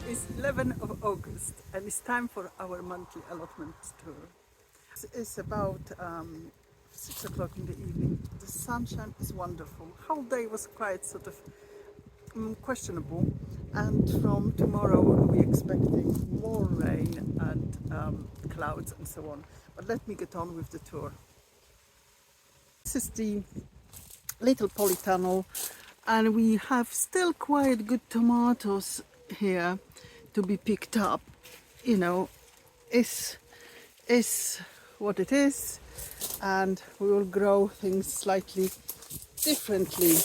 It's 11th of August and it's time for our monthly allotment tour. It's about 6 o'clock in the evening. The sunshine is wonderful. Whole day was quite sort of questionable, and from tomorrow we're expecting more rain and clouds and so on. But let me get on with the tour. This is the little Polytunnel, and we have still quite good tomatoes here to be picked up. You know, is what it is, and we will grow things slightly differently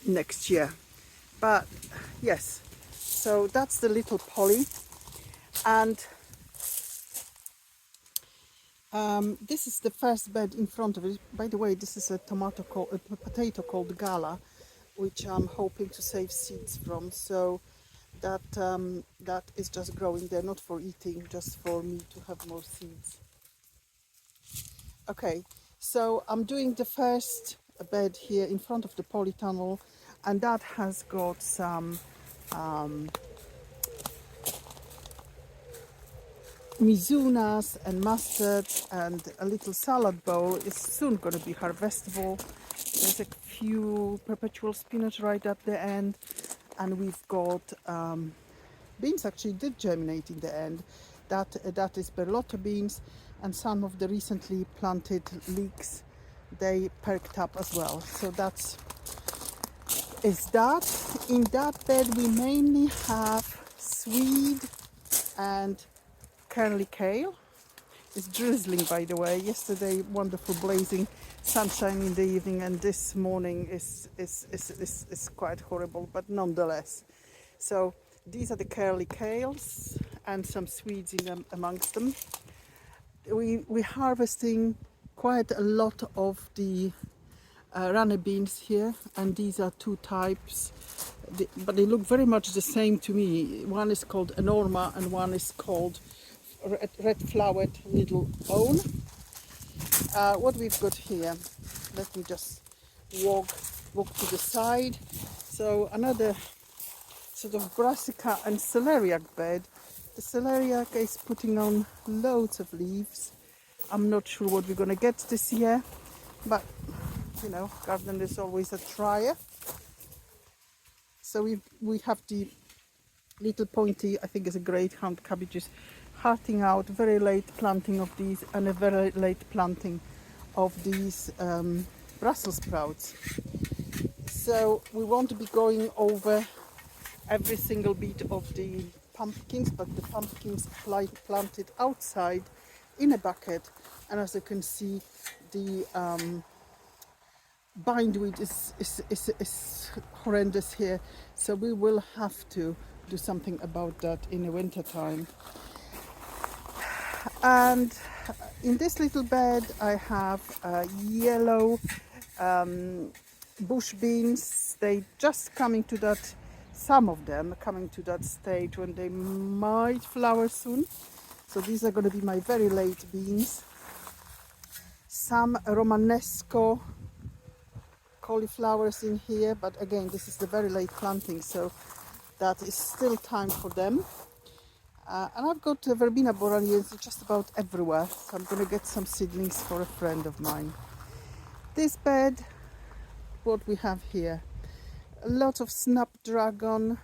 next year. But yes, so that's the little Poly, and this is the first bed in front of it. By the way, this is a potato called Gala, which I'm hoping to save seeds from. So that is just growing there, not for eating, just for me to have more seeds. Okay, so I'm doing the first bed here in front of the Polytunnel, and that has got some mizunas and mustard, and a little salad bowl is soon going to be harvestable. There's a few perpetual spinach right at the end, and we've got beans actually did germinate in the end. That is berlotto beans, and some of the recently planted leeks, they perked up as well. So that. In that bed we mainly have swede and curly kale. It's drizzling, by the way. Yesterday, wonderful blazing sunshine in the evening, and this morning is quite horrible, but nonetheless. So these are the curly kales and some swedes in them, amongst them. We're harvesting quite a lot of the runner beans here, and these are two types, but they look very much the same to me. One is called Enorma and one is called red flowered middle own. What we've got here, let me just walk to the side. So another sort of brassica and celeriac bed. The celeriac is putting on loads of leaves. I'm not sure what we're going to get this year, but you know, garden is always a trier. So we have the little pointy, I think is a great hound cabbages, hearting out. Very late planting of these, and a very late planting of these Brussels sprouts. So we want to be going over every single bit of the pumpkins, but the pumpkins planted outside in a bucket, and as you can see, the bindweed is horrendous here, so we will have to do something about that in the winter time. And in this little bed I have yellow bush beans. They just coming to that, some of them coming to that stage when they might flower soon. So these are going to be my very late beans. Some Romanesco cauliflowers in here, but again, this is the very late planting, so that is still time for them. And I've got verbena boraniensis just about everywhere, so I'm going to get some seedlings for a friend of mine. This bed, what we have here, a lot of snapdragon,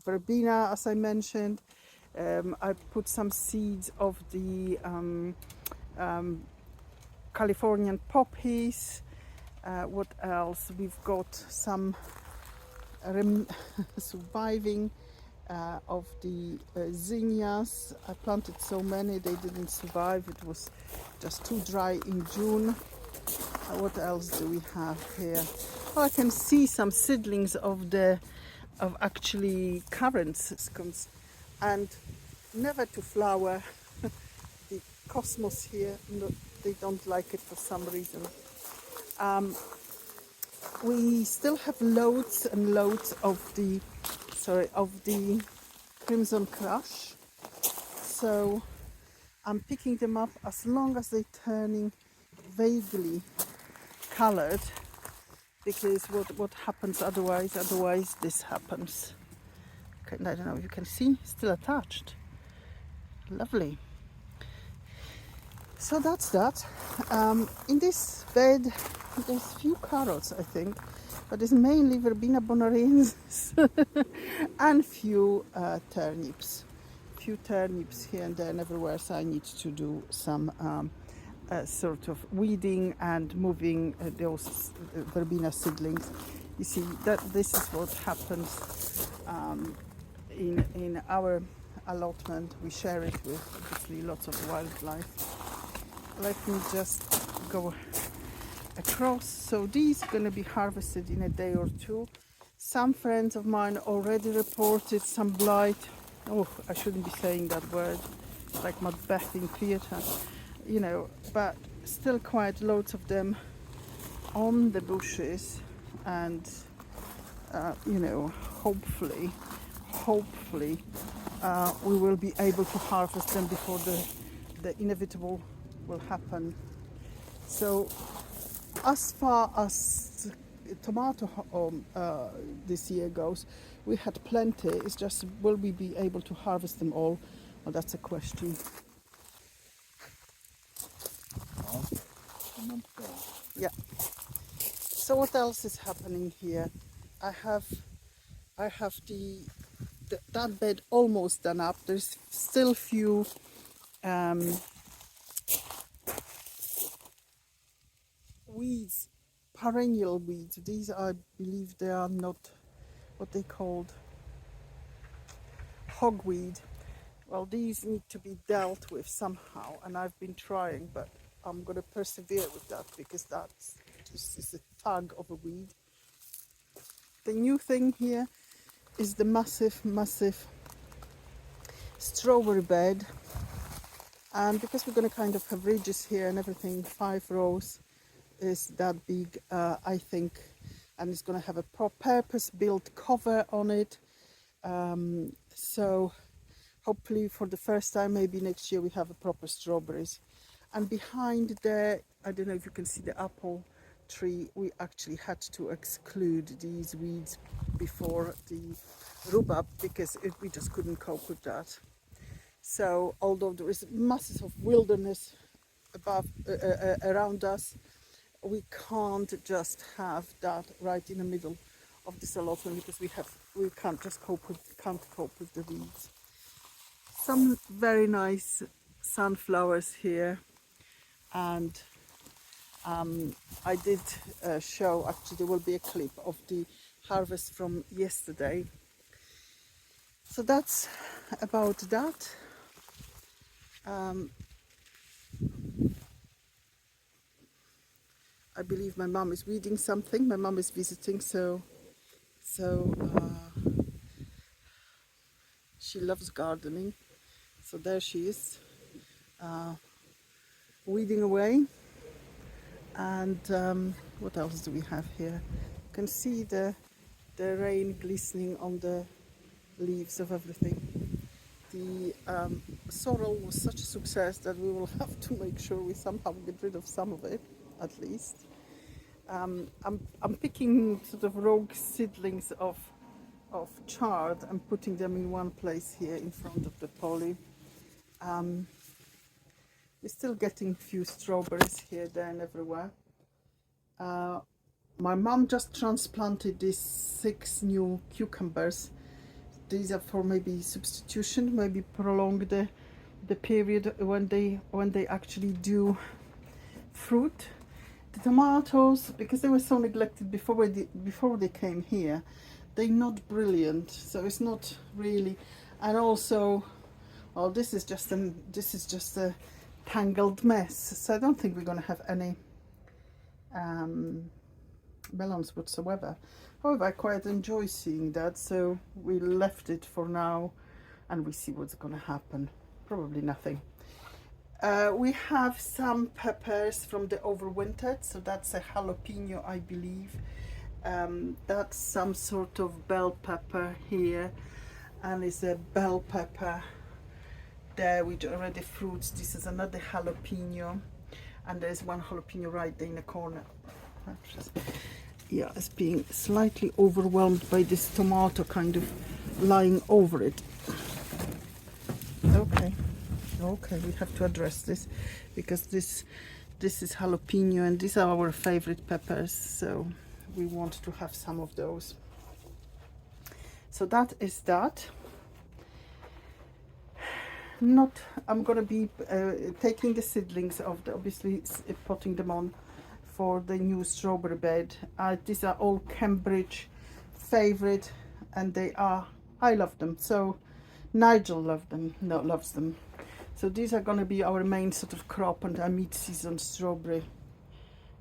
verbena, as I mentioned. I put some seeds of the Californian poppies. What else? We've got some surviving of the zinnias. I planted so many, they didn't survive. It was just too dry in June. What else do we have here? Oh, I can see some seedlings of actually currants, and never to flower. The cosmos here, no, they don't like it for some reason. We still have loads and loads of the Crimson Crush, so I'm picking them up as long as they're turning vaguely colored, because what happens otherwise this happens. I don't know if you can see, still attached. Lovely. So that's that. In this bed there's few carrots, I think, but it's mainly verbena bonarensis and few turnips. Few turnips here and there and everywhere, so I need to do some sort of weeding and moving those verbena seedlings. You see that this is what happens in our allotment. We share it with obviously lots of wildlife. Let me just go across. So these are going to be harvested in a day or two. Some friends of mine already reported some blight. Oh, I shouldn't be saying that word, like Macbeth in theatre, you know, but still quite loads of them on the bushes, and you know, hopefully we will be able to harvest them before the inevitable will happen. So as far as tomato this year goes, we had plenty. It's just, will we be able to harvest them all? Well, that's a question. Yeah. So what else is happening here? I have that bed almost done up. There's still few weeds, perennial weeds. These, I believe, they are not what they called hogweed. Well, these need to be dealt with somehow, and I've been trying, but I'm going to persevere with that because this is a tug of a weed. The new thing here is the massive strawberry bed, and because we're going to kind of have ridges here and everything, 5 rows is that big, I think, and it's going to have a purpose-built cover on it. So hopefully for the first time, maybe next year, we have a proper strawberries. And behind there, I don't know if you can see the apple tree, we actually had to exclude these weeds before the rhubarb because we just couldn't cope with that. So although there is masses of wilderness above around us, we can't just have that right in the middle of this allotment because we can't cope with the weeds. Some very nice sunflowers here, and I did show, actually there will be a clip of the harvest from yesterday. So that's about that. I believe my mum is reading something. My mum is visiting, so she loves gardening. So there she is, weeding away. And what else do we have here? You can see the rain glistening on the leaves of everything. The sorrel was such a success that we will have to make sure we somehow get rid of some of it, at least. I'm picking sort of rogue seedlings of chard and putting them in one place here in front of the poly. We're still getting a few strawberries here, there and everywhere. My mum just transplanted these 6 new cucumbers. These are for maybe substitution, maybe prolong the period when they actually do fruit. The tomatoes, because they were so neglected before they came here, they're not brilliant. So it's not really, and also, well, this is just a tangled mess. So I don't think we're going to have any melons whatsoever. However, I quite enjoy seeing that, so we left it for now and we see what's going to happen. Probably nothing. We have some peppers from the overwintered, so that's a jalapeno, I believe. That's some sort of bell pepper here, and it's a bell pepper there with already fruits. This is another jalapeno, and there's one jalapeno right there in the corner. Yeah, it's being slightly overwhelmed by this tomato kind of lying over it. Okay, we have to address this because this is jalapeno and these are our favorite peppers, so we want to have some of those. So that is that. I'm gonna be taking the seedlings of the, obviously potting them on for the new strawberry bed. These are all Cambridge favorite, and I love them. So Nigel loves them. So these are gonna be our main sort of crop, and a mid-season strawberry.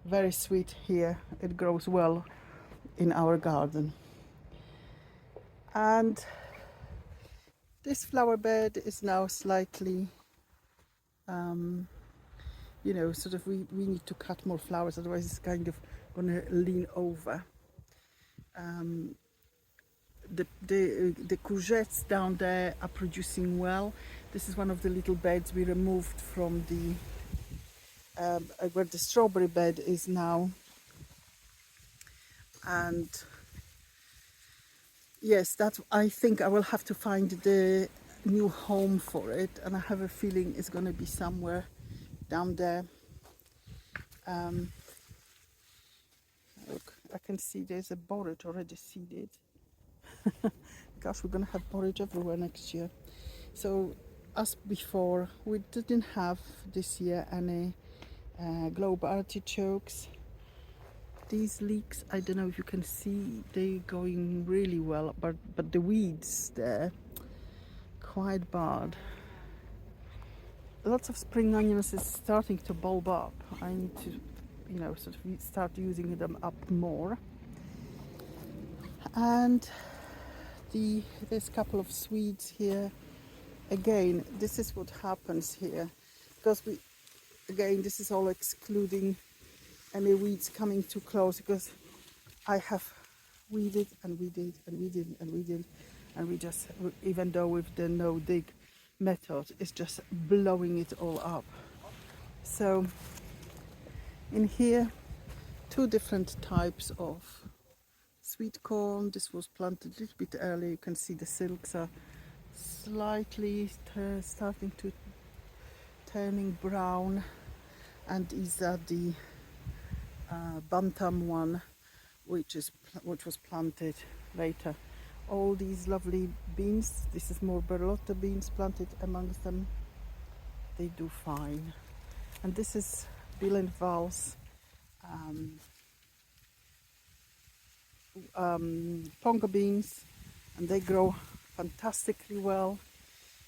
Very sweet here. It grows well in our garden. And this flower bed is now slightly, sort of we need to cut more flowers, otherwise it's kind of going to lean over. The courgettes down there are producing well. This is one of the little beds we removed from the where the strawberry bed is now. And yes, I think I will have to find the new home for it, and I have a feeling it's going to be somewhere down there. Look, I can see there's a borage already seeded. Gosh, we're going to have borage everywhere next year. So as before, we didn't have this year any globe artichokes. These leeks, I don't know if you can see, they're going really well, but the weeds there, quite bad. Lots of spring onions is starting to bulb up. I need to, sort of start using them up more. And there's a couple of Swedes here. Again, this is what happens here, because this is all excluding any weeds coming too close, because I have weeded and weeded and weeded and weeded, and we just, even though with the no dig method, it's just blowing it all up. So in here, two different types of sweet corn. This was planted a little bit early. You can see the silks are slightly starting to turning brown, and these are the bantam one, which was planted later. All these lovely beans, this is more Berlotta beans planted amongst them. They do fine. And this is Bill and Val's ponga beans, and they grow fantastically well.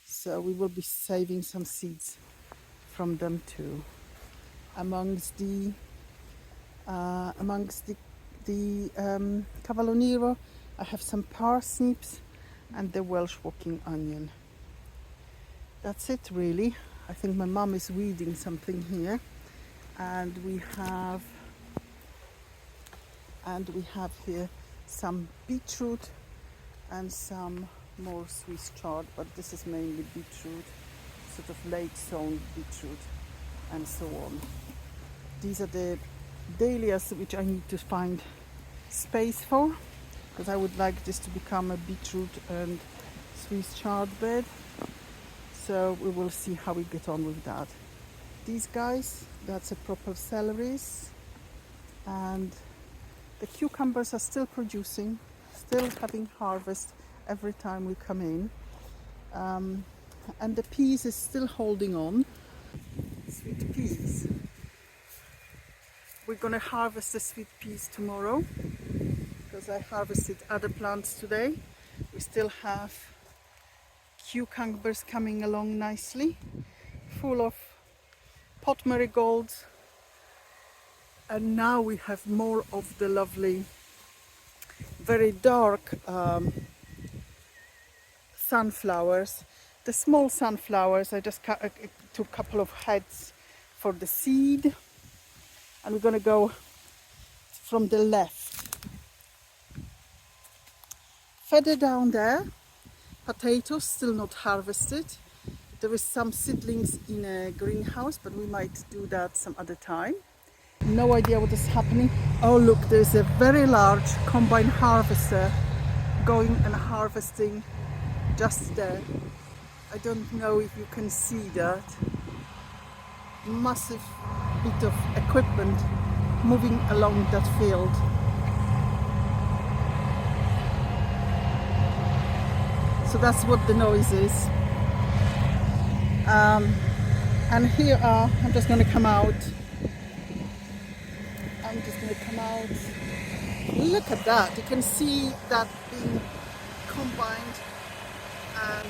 So we will be saving some seeds from them too. Amongst the Cavallo Nero, I have some parsnips and the Welsh walking onion. That's it really. I think my mum is weeding something here, and we have here some beetroot and some more Swiss chard, but this is mainly beetroot, sort of late sown beetroot and so on. These are the dahlias which I need to find space for, because I would like this to become a beetroot and Swiss chard bed. So we will see how we get on with that. These guys, that's a proper celeries, and the cucumbers are still producing, still having harvest every time we come in, and the peas is still holding on. Sweet peas. We're gonna harvest the sweet peas tomorrow, because I harvested other plants today. We still have cucumbers coming along nicely, full of pot marigolds, and now we have more of the lovely, very dark sunflowers. The small sunflowers, I just took a couple of heads for the seed, and we're going to go from the left. Further down there, potatoes still not harvested. There is some seedlings in a greenhouse, but we might do that some other time. No idea what is happening. Oh look, there's a very large combine harvester going and harvesting just there. I don't know if you can see that. Massive bit of equipment moving along that field. So that's what the noise is. And here are, I'm just going to come out. Look at that. You can see that being combined and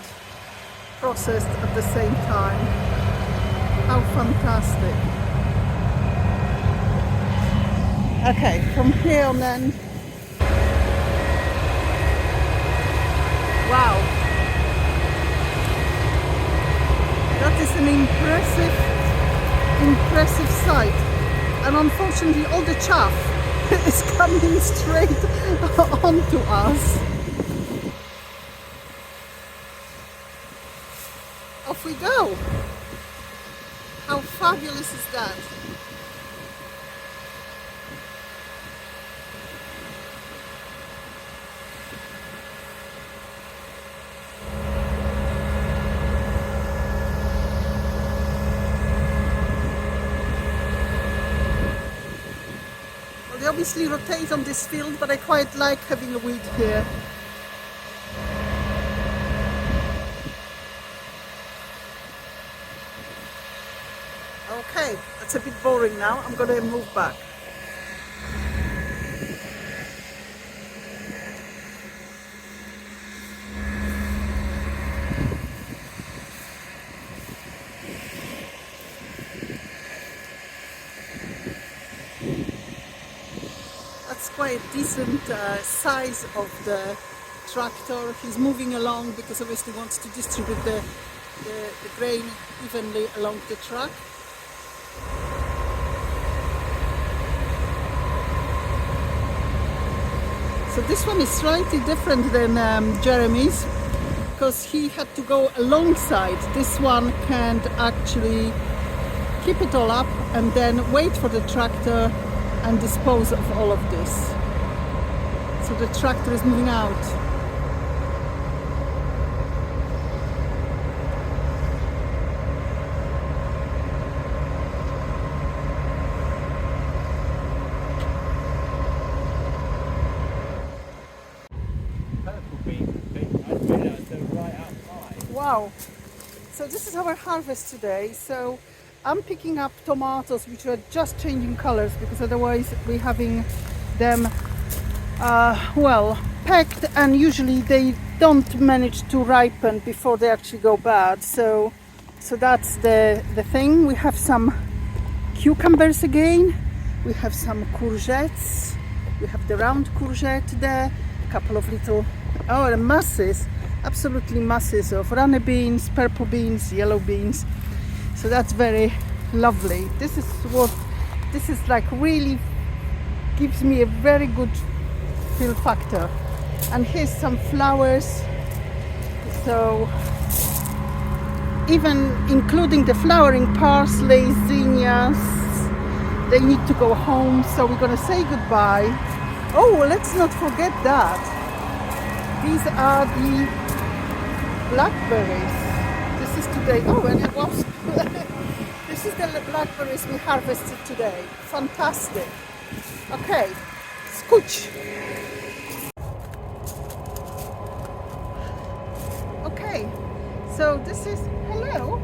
processed at the same time. How fantastic. Okay, from here on then. Wow. That is an impressive sight. And unfortunately all the chaff is coming straight onto us. Off we go. How fabulous is that? Well, they obviously rotate on this field, but I quite like having a weed here. Okay, that's a bit boring now. I'm going to move back. That's quite a decent size of the tractor. He's moving along because obviously wants to distribute the grain evenly along the track. So this one is slightly different than Jeremy's, because he had to go alongside. This one can actually keep it all up and then wait for the tractor and dispose of all of this. So the tractor is moving out. Wow, so this is our harvest today. So I'm picking up tomatoes which are just changing colors, because otherwise we're having them well packed, and usually they don't manage to ripen before they actually go bad. So that's the thing. We have some cucumbers again, we have some courgettes, we have the round courgette there, a couple of little, oh, the masses, absolutely masses of runny beans, purple beans, yellow beans. So that's very lovely. This is like really gives me a very good feel factor. And here's some flowers. So even including the flowering parsley, zinnias, they need to go home. So we're gonna say goodbye. Oh, let's not forget that. These are the blackberries. This is today. Oh, and it was. This is the blackberries we harvested today. Fantastic. Okay, scooch. Okay, so this is, hello.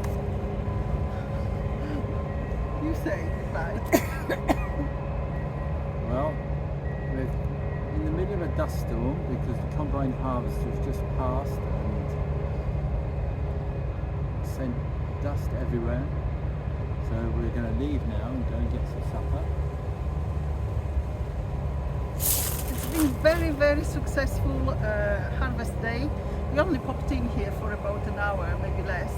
You say goodbye. Well, we're in the middle of a dust storm because the combine harvester has just passed and sent dust everywhere. So we're going to leave now and go and get some supper. It's been very, very successful harvest day. We only popped in here for about an hour, maybe less,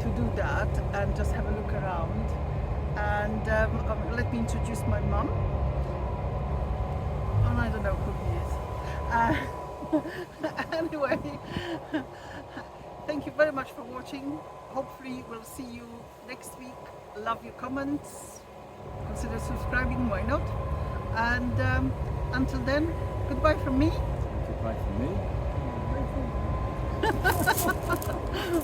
to do that and just have a look around. And let me introduce my mum. Oh, I don't know who he is. Anyway, thank you very much for watching. Hopefully we'll see you next week. Love your comments. Consider subscribing, why not? And until then, goodbye from me. Right for me.